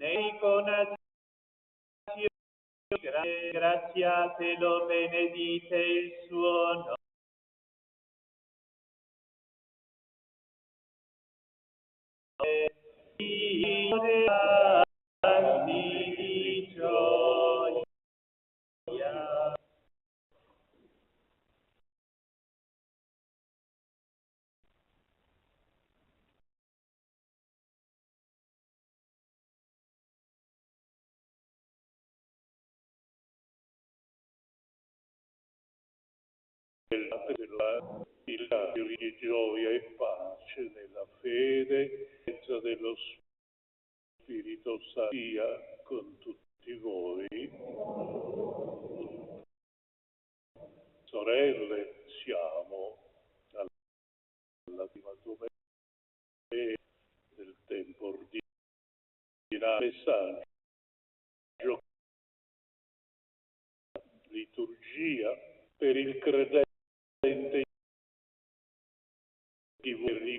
nei conazioni, graziatelo, benedite il suo nome. Di gioia. di gioia e pace nella fede, senza dello Spirito Santo sia con tutti voi. Sorelle, siamo alla prima domenica del tempo ordinario, messaggio, liturgia per il credente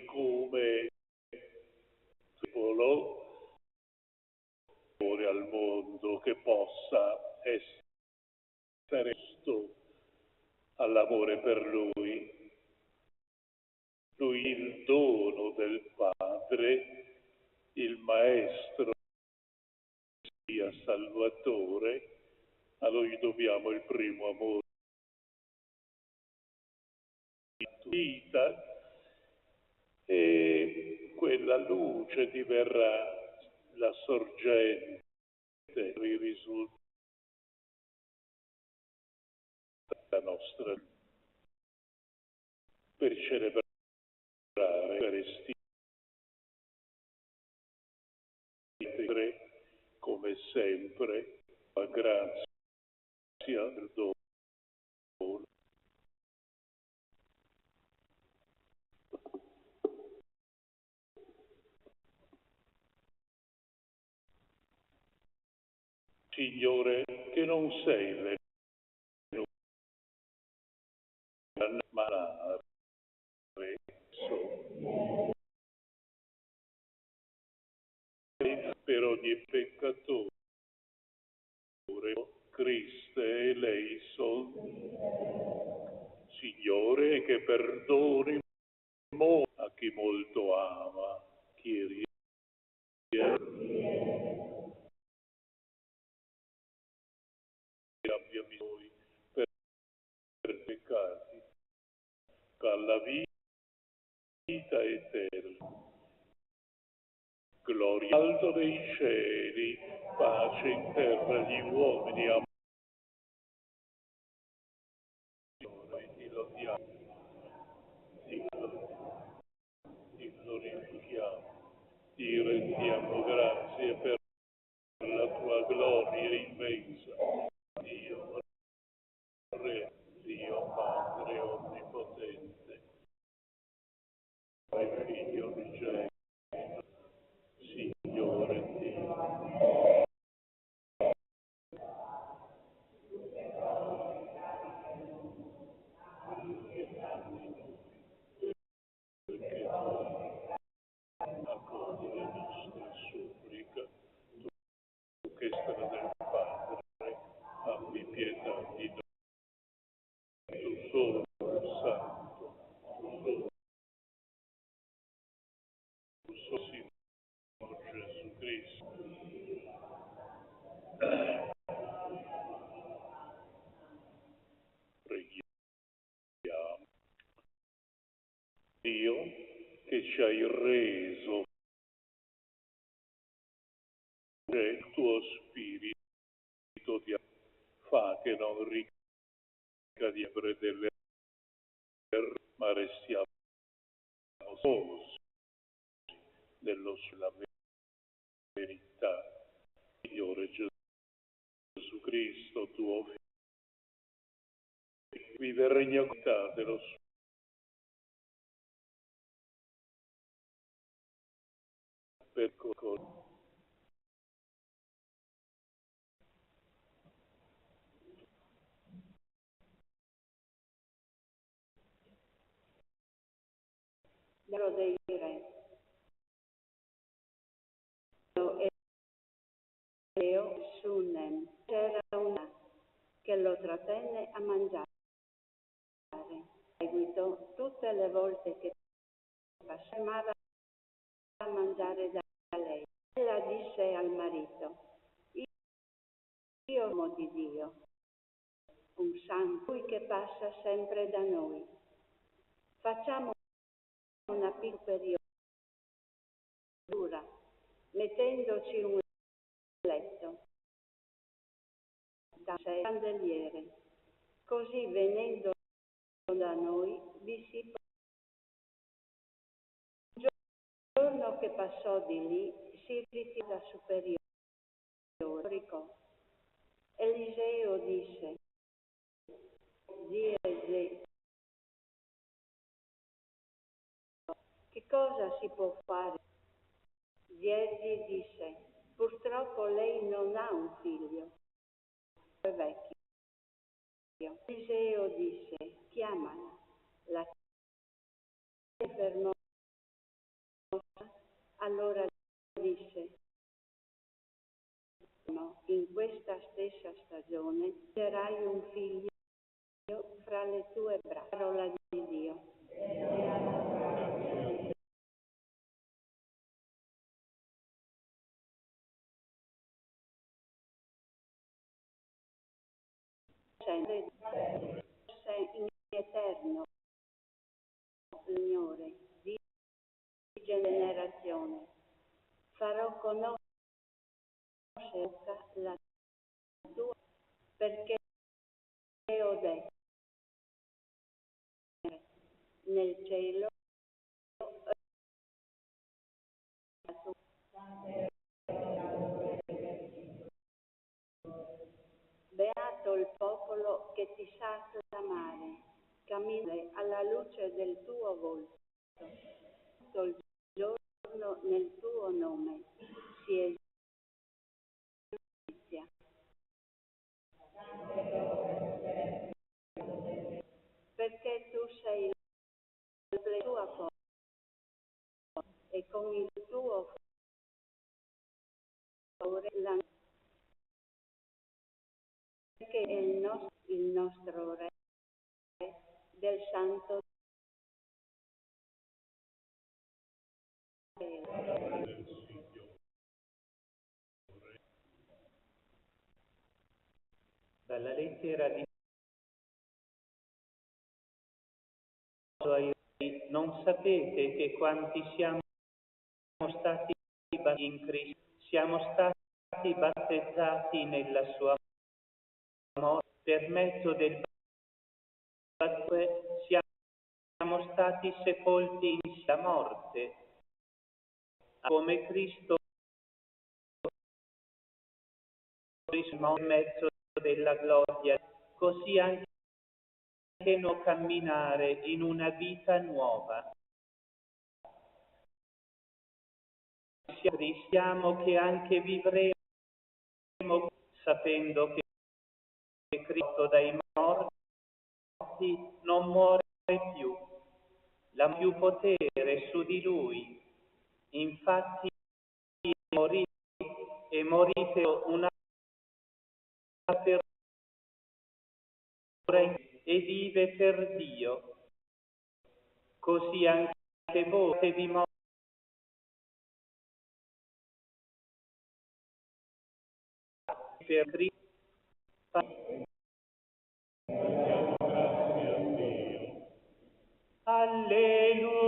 come popolo al mondo che possa essere giusto all'amore per lui, il dono del Padre, il Maestro sia Salvatore, a lui dobbiamo il primo amore di vita, e quella luce diverrà la sorgente, risulta la nostra per celebrare l'Eucaristia, come sempre, a grazia del dono. Signore, che non sei venuto a malare, per ogni peccatore, Cristo eleison, Signore, che perdoni a chi molto ama, Kyrie. Abbia noi per peccati, alla vita eterna. Gloria alto dei cieli, pace in terra agli uomini, amore. Noi ti lodiamo, ti glorifichiamo, ti rendiamo grazie per la tua gloria immensa. Dio Re, Dio Padre Onnipotente, e Figlio unigenito, Signore Dio. Accogli le nostre suppliche, tu che sei del Padre, abbi pietà di noi, tu solo santo, tu solo Signore Gesù Cristo. Preghiamo. Dio che ci hai reso il tuo spirito di fa che non ricadiamo delle errore, ma restiamo sposi sulla verità. Signore Gesù Cristo, tuo Figlio, vive e regna con te dello Spirito. Dei re. Sunem. C'era una che lo trattenne a mangiare. Seguito, tutte le volte che passava a mangiare da lei. Ella disse al marito: io amo di Dio, un santo che passa sempre da noi. Facciamo una piccola peritura, mettendoci un letto da candeliere, così venendo da noi vi si un giorno che passò di lì si ritirò da superiore. Eliseo disse: che cosa si può fare? Giesi disse: purtroppo lei non ha un figlio, è vecchio. Eliseo disse: chiamala. La fermò. Allora disse: no, in questa stessa stagione darai un figlio fra le tue braccia. Parola di Dio. Sempre in eterno, Signore, di generazione, farò conoscere la tua, perché ho detto nel cielo beato il popolo che ti sa clamare, cammina alla luce del tuo volto, tutto il giorno nel tuo nome si esercita. Perché tu sei la tua forza e con il tuo favore perché è il nostro Re del Santo Cielo. Dalla lettera di ai Re, non sapete che quanti siamo stati in Cristo, siamo stati battezzati nella sua morte, per mezzo del battesimo siamo stati sepolti in la morte, come Cristo risorse in mezzo della gloria, così anche noi camminare in una vita nuova. Siamo che anche vivremo sapendo che Cristo dai morti non muore più, l'ha più potere su di lui. Infatti morì e morì per una per e vive per Dio. Così anche voi che vi morite per Cristo. Alleluia.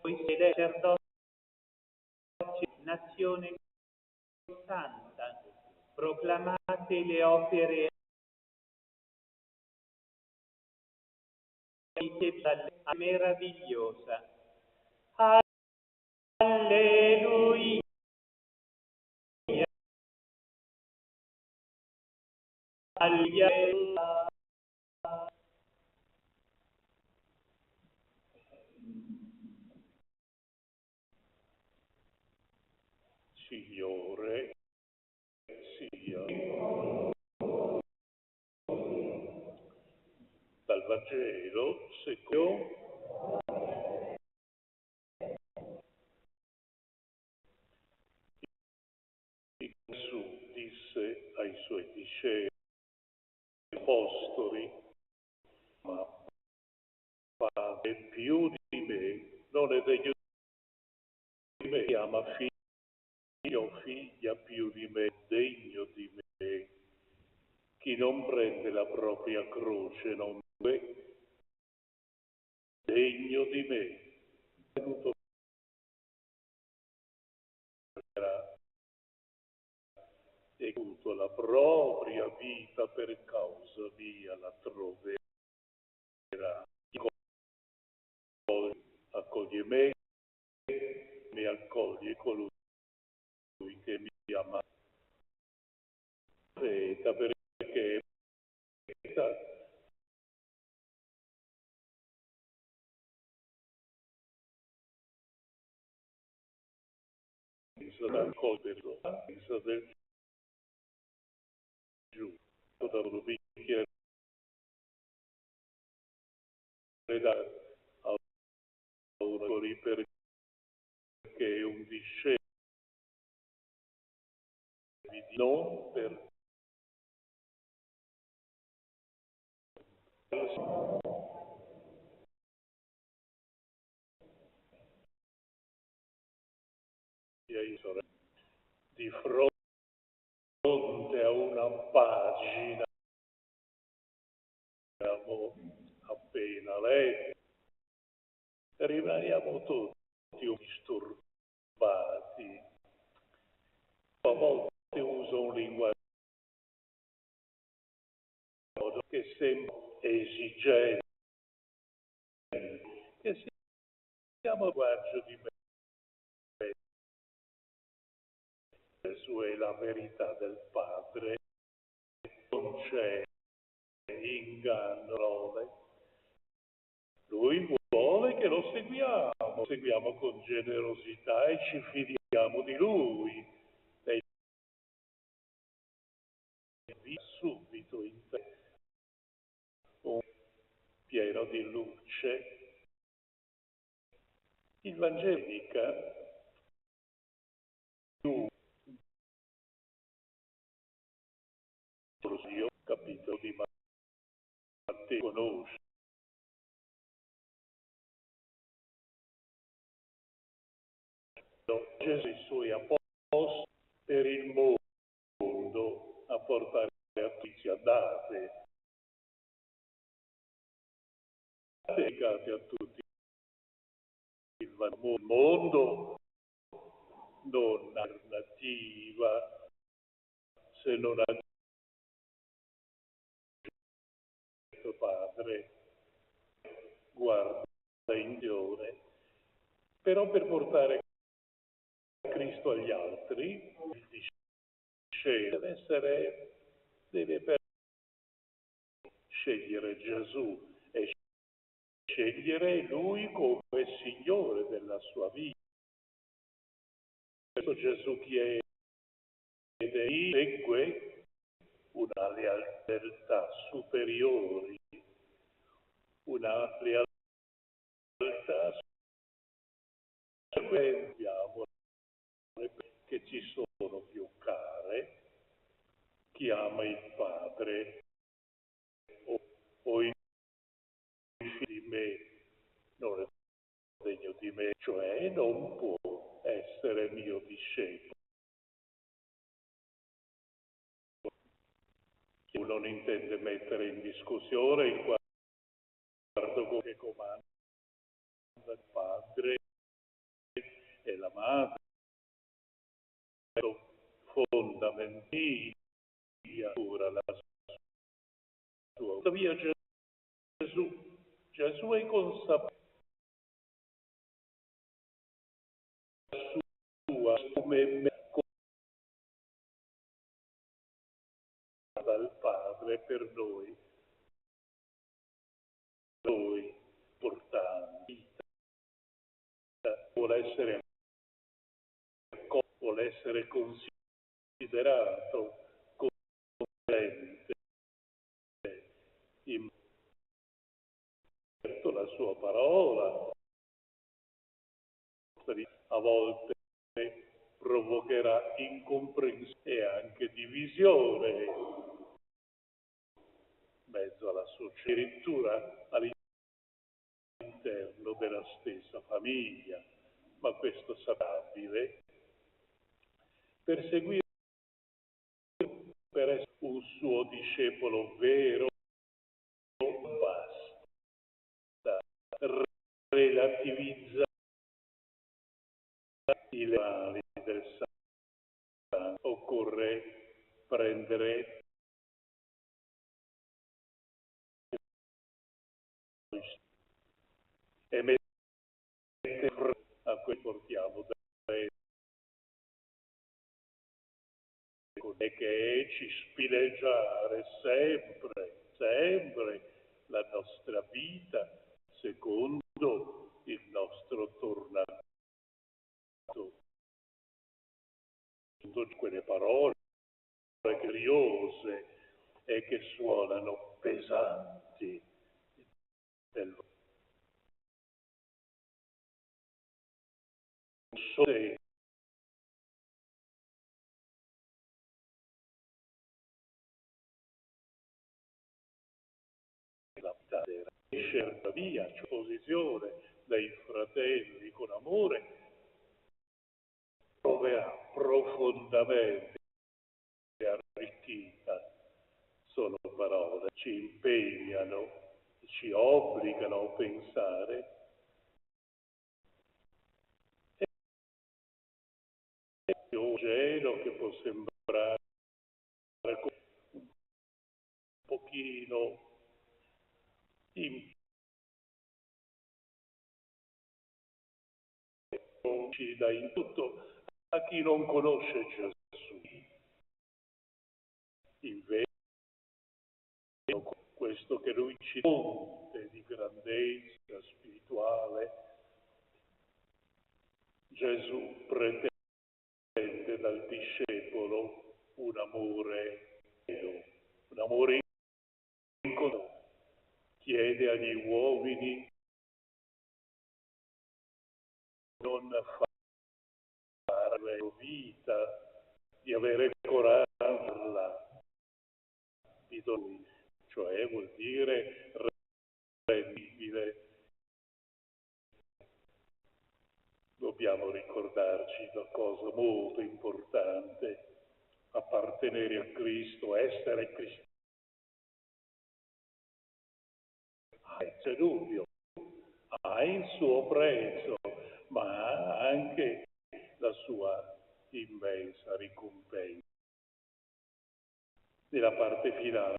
Voi siete sacerdoti, nazione santa, proclamate le opere meravigliosa. Alleluia. Alleluia. Signore sia Dal Vangelo secondo Gesù disse ai suoi discepoli, apostoli, ma fate più di me, non è degno di me, chiama figlio o figlia più di me, degno di me. Chi non prende la propria croce non è degno di me. E avuto la propria vita per causa mia la troverà. Accoglie me, mi accoglie colui che mi ama. Perché sarà accoglierlo, pensa del giù, da un bicchiere da autori perché un discepolo non per di fronte a una pagina appena letta, rimaniamo tutti disturbati. A volte uso un linguaggio che sembra esigente, che siamo a linguaggio di me. Gesù è la verità del Padre, non c'è inganno. Lui vuole che lo seguiamo con generosità e ci fidiamo di Lui. E subito in te, pieno di luce. Il Vangelo dica capitolo di Matteo conosce. Gesù e i suoi apostoli per il mondo a portare notizie, andate, dedicate a tutti il mondo, non alternativa, se non ha detto Padre, guarda in Dio. Però per portare Cristo agli altri, il discepolo deve scegliere Gesù e scegliere Lui come Signore della sua vita. Questo Gesù chiede, segue una lealtà superiore, una lealtà superiore che ci sono più care. Chi ama il Padre o i figli di me non è degno di me, cioè non può essere mio discepolo. Non intende mettere in discussione il guardo che comanda il padre e la madre, fondamentale la sua. Tuttavia Gesù è consapevole sua come dal Padre per noi portanti, vuole essere considerato competente la sua parola, a volte provocherà incomprensione e anche divisione in mezzo alla società, addirittura all'interno della stessa famiglia, ma questo sarà stabile. Per seguire, per essere un suo discepolo vero, basta relativizzare i mali del santo, occorre prendere e mettere a cui portiamo da e che ci spineggiare sempre la nostra vita secondo il nostro tornato. Quelle parole curiose e che suonano pesanti del sole. Scelta via, posizione dei fratelli con amore, troverà profondamente arricchita. Sono parole, ci impegnano, ci obbligano a pensare. È un gelo che può sembrare un pochino ci dà in tutto a chi non conosce Gesù. Invece questo che lui ci fonte di grandezza spirituale, Gesù pretende dal discepolo un amore vero, un amore incontrato. Chiede agli uomini non fare la loro vita, di avere coraggio di lui, cioè vuol dire rendibile. Dobbiamo ricordarci una cosa molto importante: appartenere a Cristo, essere cristiani. C'è dubbio, ha il suo prezzo, ma ha anche la sua immensa ricompensa. Nella parte finale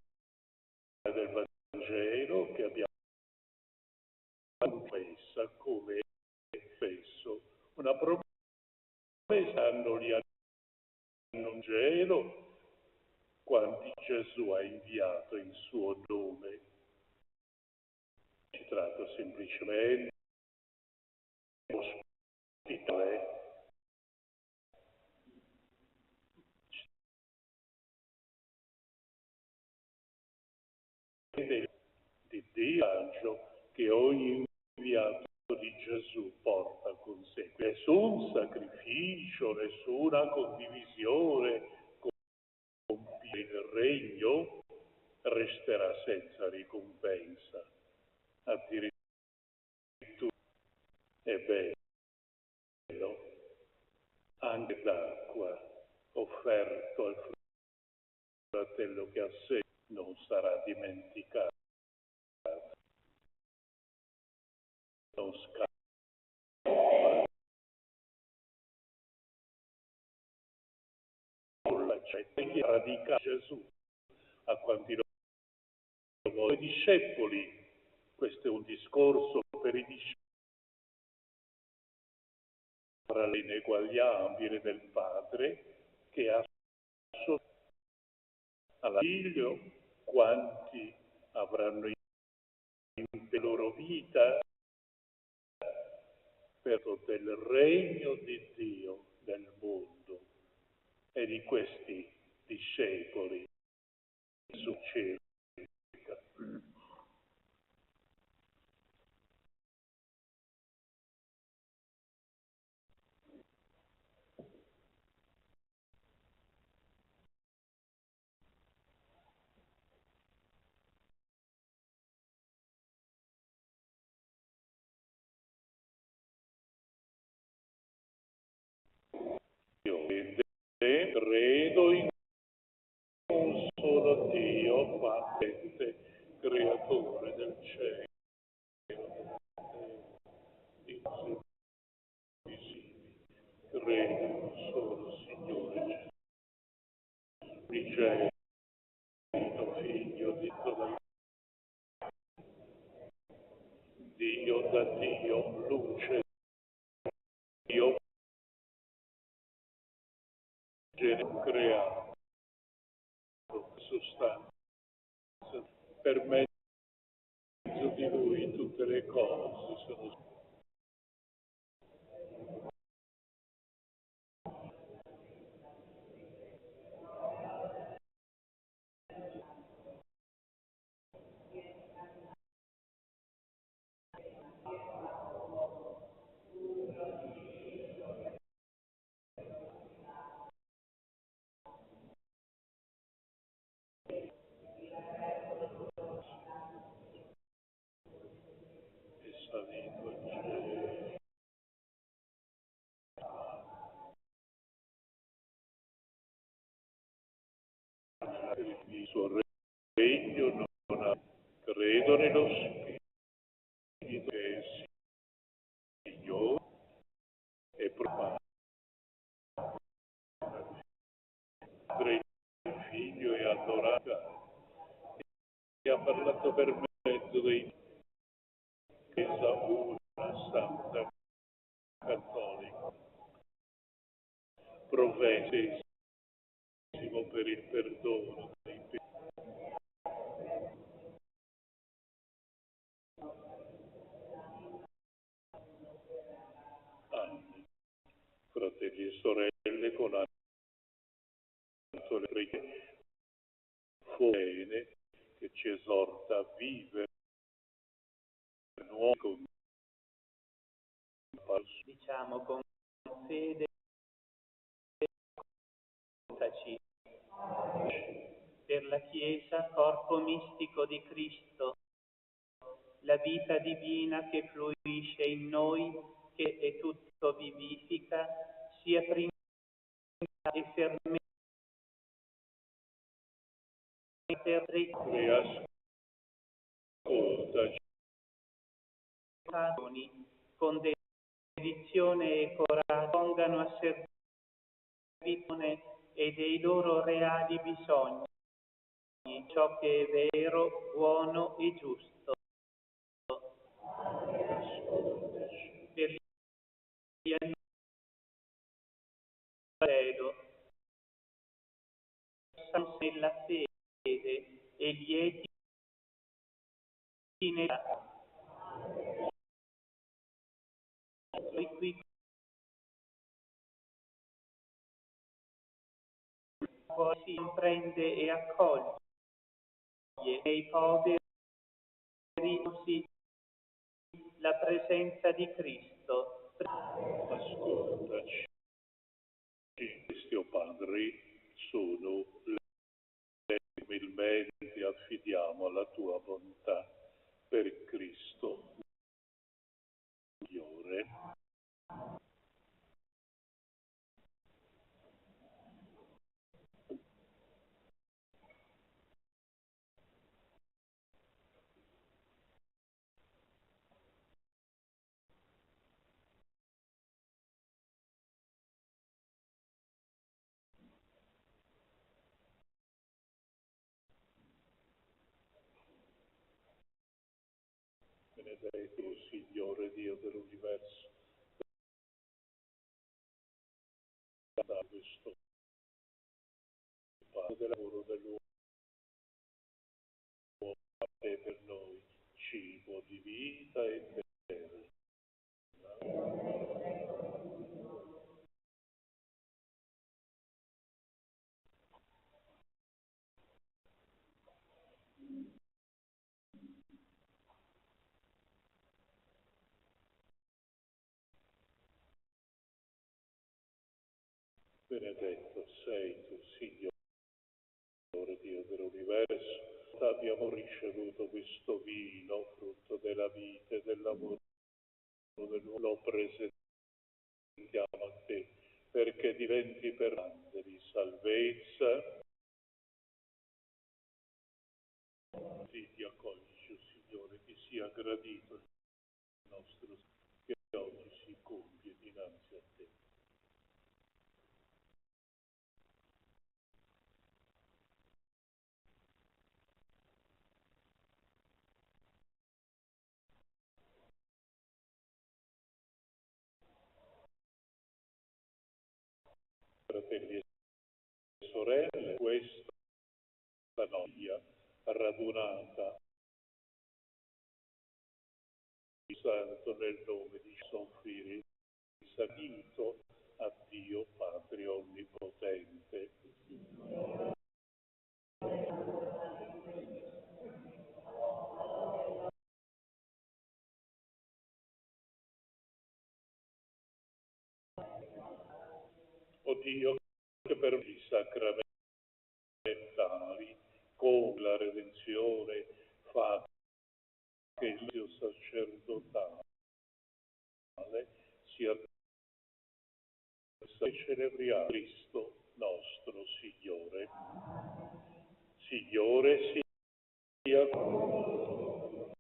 del Vangelo che abbiamo confessa come spesso una promessa non gli hanno un gelo quanti Gesù ha inviato in suo nome. Si tratta semplicemente di ospitare di Dio che ogni inviato di Gesù porta con sé. Nessun sacrificio, nessuna condivisione con il regno resterà senza ricompensa. Addirittura è bello anche d'acqua offerto al fratello che ha sé non sarà dimenticato, non scappa. C'è chi radica Gesù a quanti i discepoli. Questo è un discorso per i discepoli tra l'ineguagliabile del Padre che ha alla Figlio, quanti avranno in loro vita per del regno di Dio nel mondo. E di questi discepoli Gesù cerca. credo in un solo Dio, Padre, creatore del cielo, invisibili. Credo in un solo Signore Gesù, unigenito Figlio di Dio da Dio, luce Dio, genere creato, sostanza, per mezzo di Lui tutte le cose sono. È salito in cielo. Il suo regno non ha. Credo nello Spirito che è Signore e Padre, il Figlio e adorato, e ha parlato per mezzo dei Chiesa una santa cattolica, profetesimo per il perdono dei peccati. Amen. Fratelli e sorelle, con le preghiere bene che ci esorta a vivere nuovi con Diciamo con fede, aiutaci. Per la Chiesa, corpo mistico di Cristo, la vita divina che fluisce in noi, che è tutto vivifica, sia prima e fermenta ascoltaci, con dedizione e coraggio pongano a servizione e dei loro reali bisogni ciò che è vero, buono e giusto. Per gli Vangelo, nella fede e lieti nella qui poi si comprende e accoglie nei poveri la presenza di Cristo. ascoltaci. Questi, o Padre, sono le umilmente affidiamo alla tua bontà per Cristo, Signore. Benedetto, Signore Dio dell'universo, da questo Padre del lavoro dell'uomo e per noi cibo di vita eterna. Benedetto sei tu, Signore Dio dell'universo. Abbiamo ricevuto questo vino, frutto della vita e del lavoro dell'uomo. Lo presentiamo a te perché diventi per grande di salvezza. Ti accogli, Signore, che sia gradito il nostro che oggi si compie dinanzi a te. Fratelli e sorelle, questa noia radunata di Santo nel nome di soffrire salito a Dio Padre Onnipotente. O Dio, che per i sacramentali, con la redenzione, fa che il Dio sacerdotale sia e celebriamo Cristo nostro Signore. Signore sia con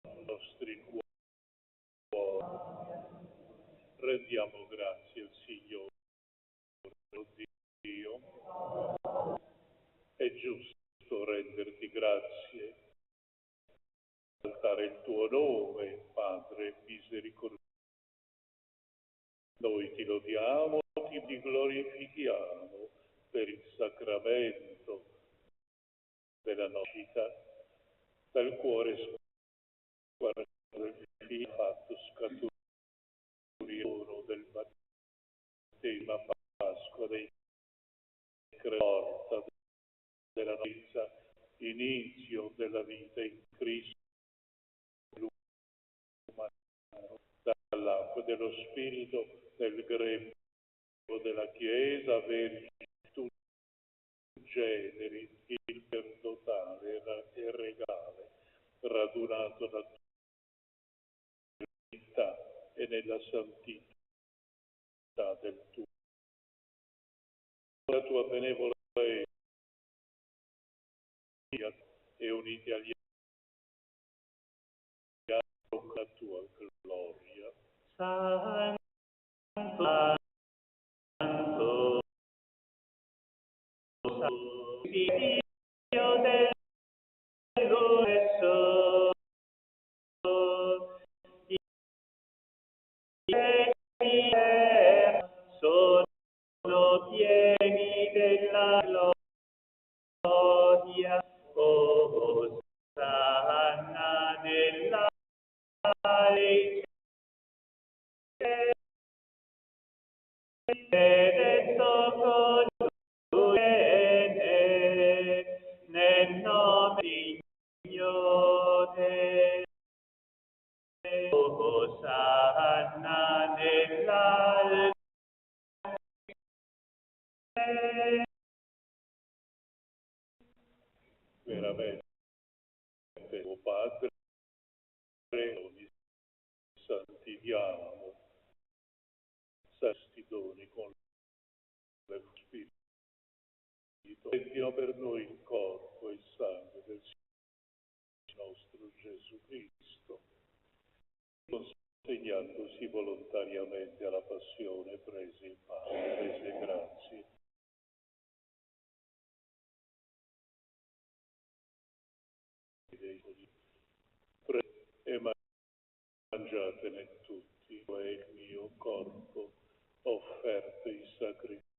i nostri cuori. Rendiamo grazie al Signore Dio. È giusto renderti grazie, esaltare il tuo nome, Padre misericordioso. Noi ti lodiamo, ti glorifichiamo per il sacramento della nascita, dal cuore sguardato del Figlio fatto scaturire del battesimo Pasqua dei morta della vita, inizio della vita in Cristo, dall'acqua dello Spirito, del grembo della Chiesa, vergine tu generi, il perdonale e regale, radunato da vita e nella santità del tuo. La tua benevolenza e uniti agli altri con la tua gloria. Santo, Santo, Dio dell'universo, sono pieni della gloria, Osanna nella benedetto colui nel nome di Signore. Osanna nell'alto. Veramente, o Padre, noi santifichiamo questi doni con lo Spirito. Sentino per noi il corpo e il sangue del nostro Gesù Cristo, consegnandosi volontariamente alla passione, prese il pane, rese grazie. E mangiatene tutti, è il mio corpo offerto in sacrificio.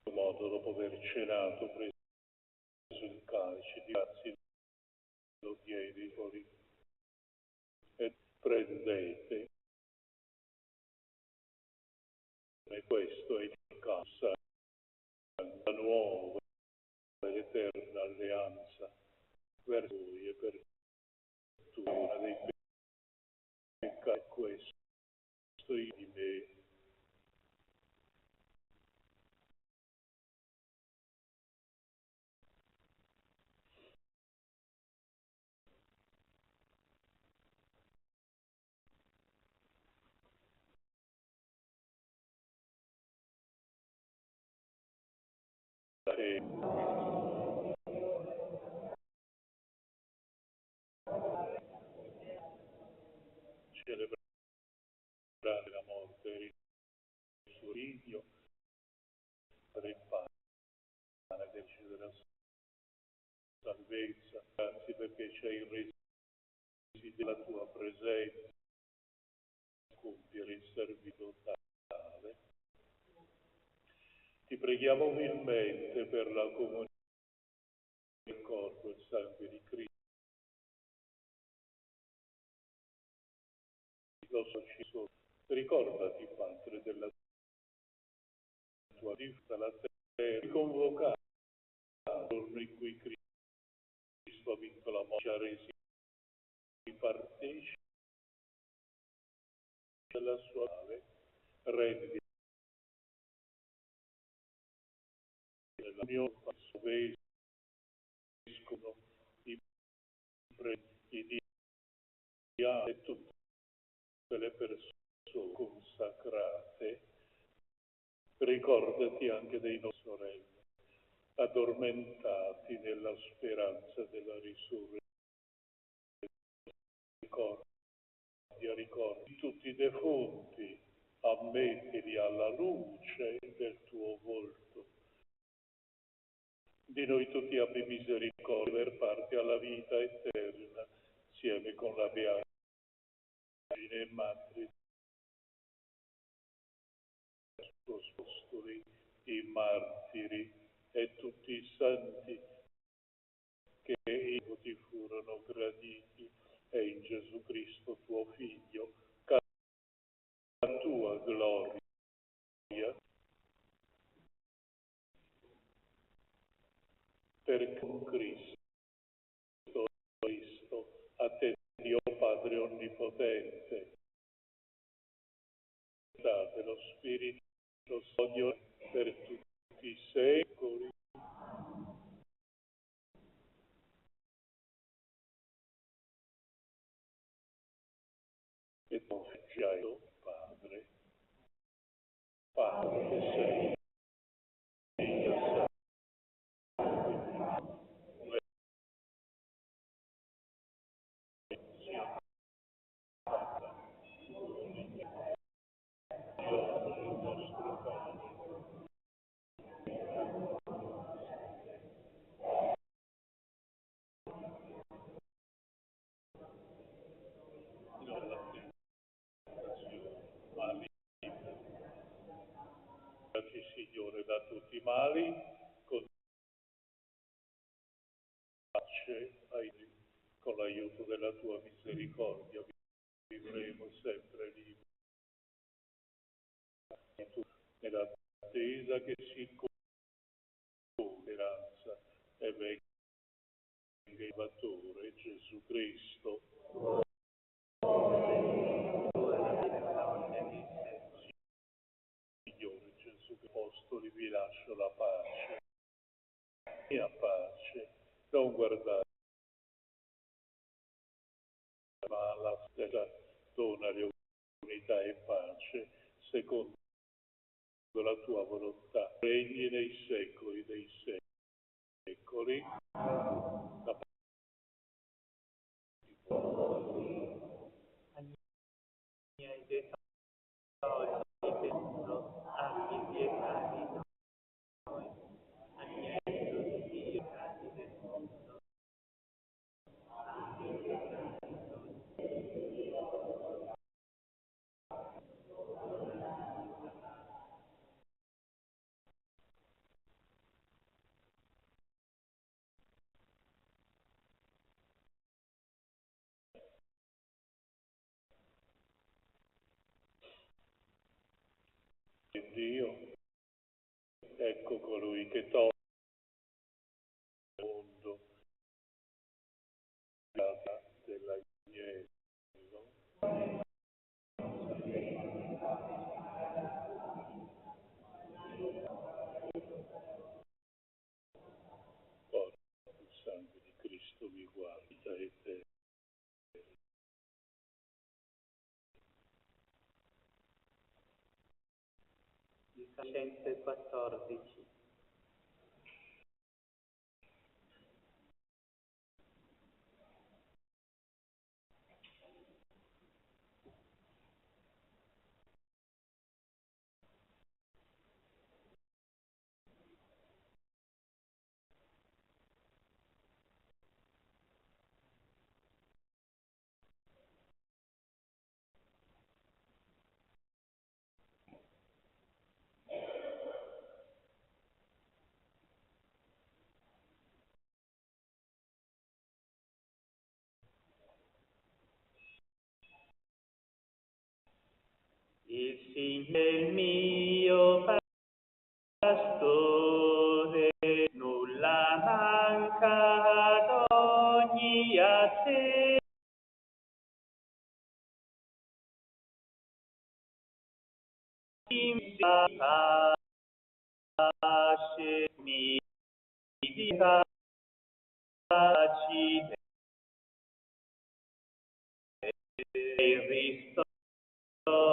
In modo, dopo aver cenato, preso il calice di grazie, lo diedi e prendete. E questo è il caso, la nuova ed eterna alleanza verso voi e per tutti, una dei peccati, questo io di me celebrare la morte e il suo figlio, per il pane della salvezza. Grazie perché ci hai resi della tua presenza, compiere il servizio totale. Ti preghiamo umilmente per la comunione del corpo e il sangue di Cristo. Ricordati, Padre, della tua vita, la terra, riconvocata il giorno in cui Cristo ha vinto la morte, ci ha resi partecipi della sua nave, rendi nella mia vescovo, i diavoli e tutte le persone consacrate. Ricordati anche dei nostri sorelle, addormentati nella speranza della risurrezione. Ricordi tutti i defunti, ammettili alla luce del tuo volto. Di noi tutti abbi misericordia per parte alla vita eterna, insieme con la Beata Vergine e Madre dei Apostoli, i martiri e tutti i santi che ti furono graditi, e in Gesù Cristo tuo Figlio, che la tua gloria per con Cristo, a te Dio Padre Onnipotente, date lo Spirito Santo per tutti i secoli. E tu figliai, Padre, Padre che sei, Figlio, sia fatta il nostro Padre. Signore, da tutti i mali, con pace, con l'aiuto della tua misericordia, vivremo sempre liberi, nell'attesa che si compia speranza e venga il Salvatore Gesù Cristo. Signore Gesù, che apostoli, vi lascio la pace, mia pace, non guardare ma alla stella, dona le unità e pace, secondo la tua volontà, regni nei secoli dei secoli. La miei dettagli penso, abbi pietà di noi, agnello di Dio, casi del mondo, abbi pietà di noi. Dio, ecco colui che toglie il mondo dell'agnello. Ora il sangue di Cristo vi guarda e te. 114. Il Signore è il mio pastore, nulla manca ad ogni attesa. Pace mi dia pace il ristoro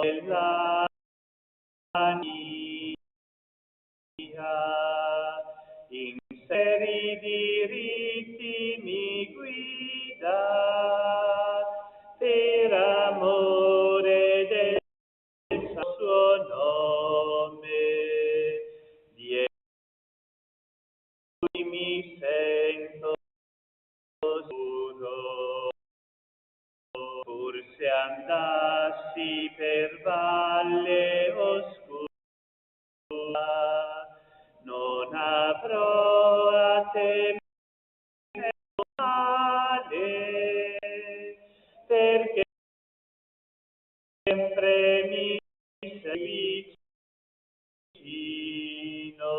dell'anima, in seri diritti mi guida, per amore del suo nome, di lui mi sento sicuro. Pur se andassi per valle oscura, non avrò a temere male, perché sempre mi sei vicino,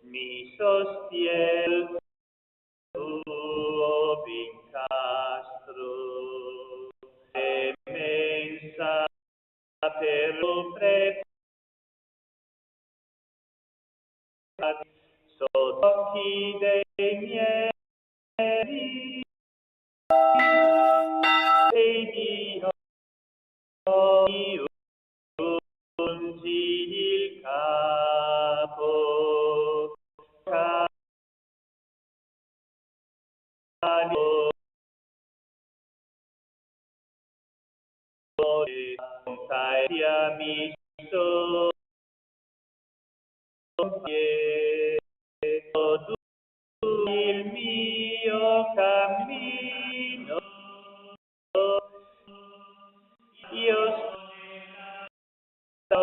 mi sostiene il tuo vincastro, e mensa per lo preparare sotto occhi dei miei e Dio mi ungi il capo, carico e mi sostiene il mio cammino. Io sto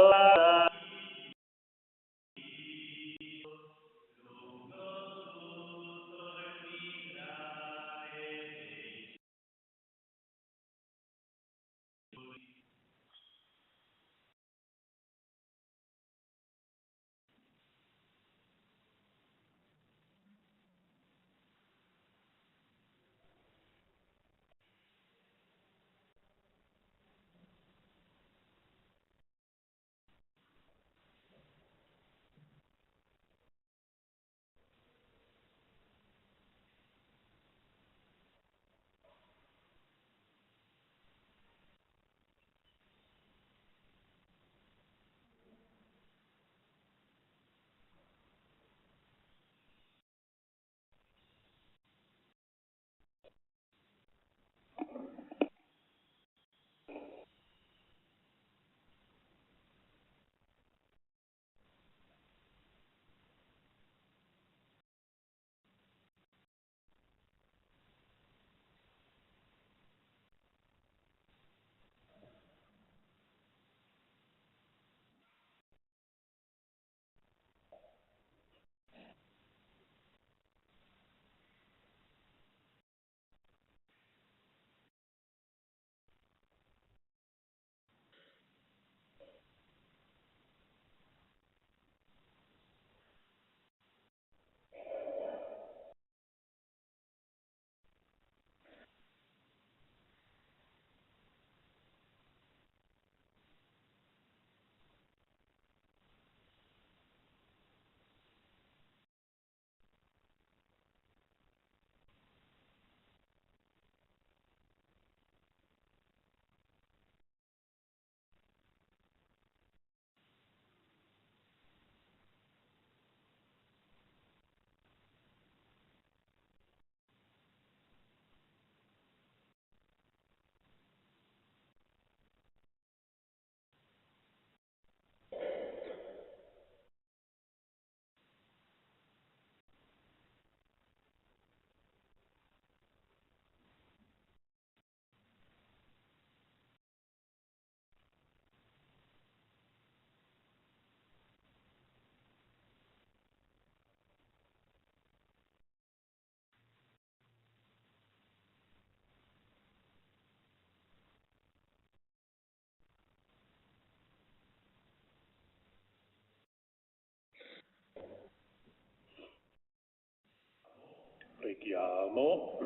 Ricordiamo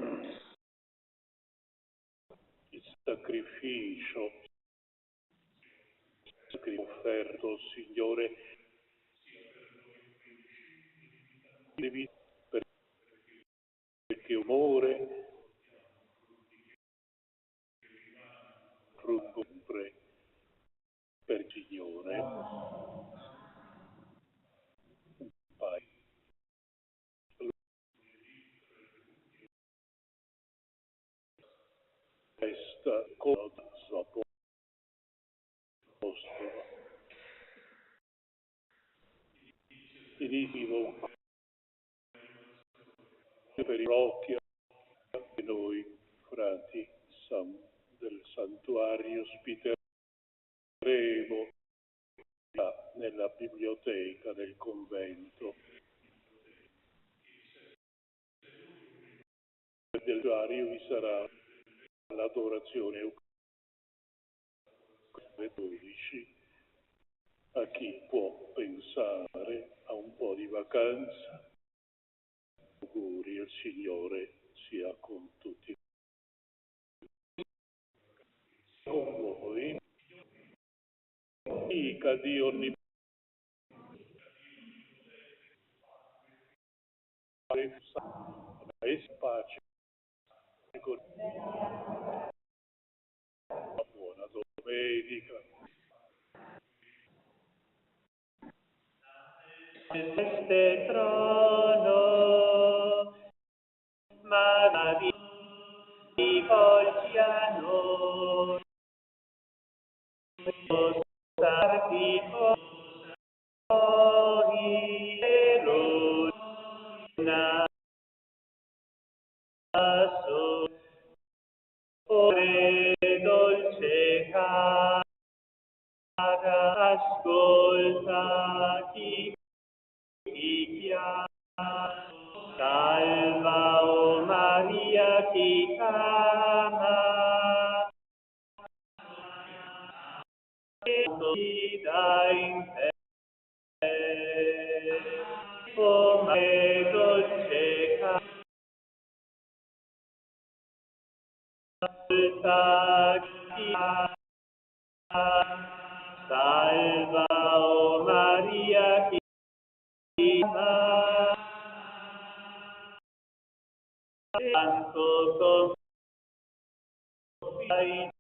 il sacrificio offerto al Signore perché amore frutto per il Signore. Questa cosa apostolo iniziamo per i rocchi che noi frati del santuario ospiteremo nella biblioteca del convento. Del santuario vi sarà l'adorazione alle 12. A chi può pensare a un po' di vacanza, auguri, il Signore sia con tutti. Con voi, dica Dio onnipotente, e pace con una buona domenica. Este trono, Maria, volgi a noi, sarti fuori e luna, ore dolce cara, ascolta chi chiama. Salva, o Maria, chi ama, e ti dà in te. O Maria dolce ascolta chi ama. Salva, o Maria, chi ama. Tanto confia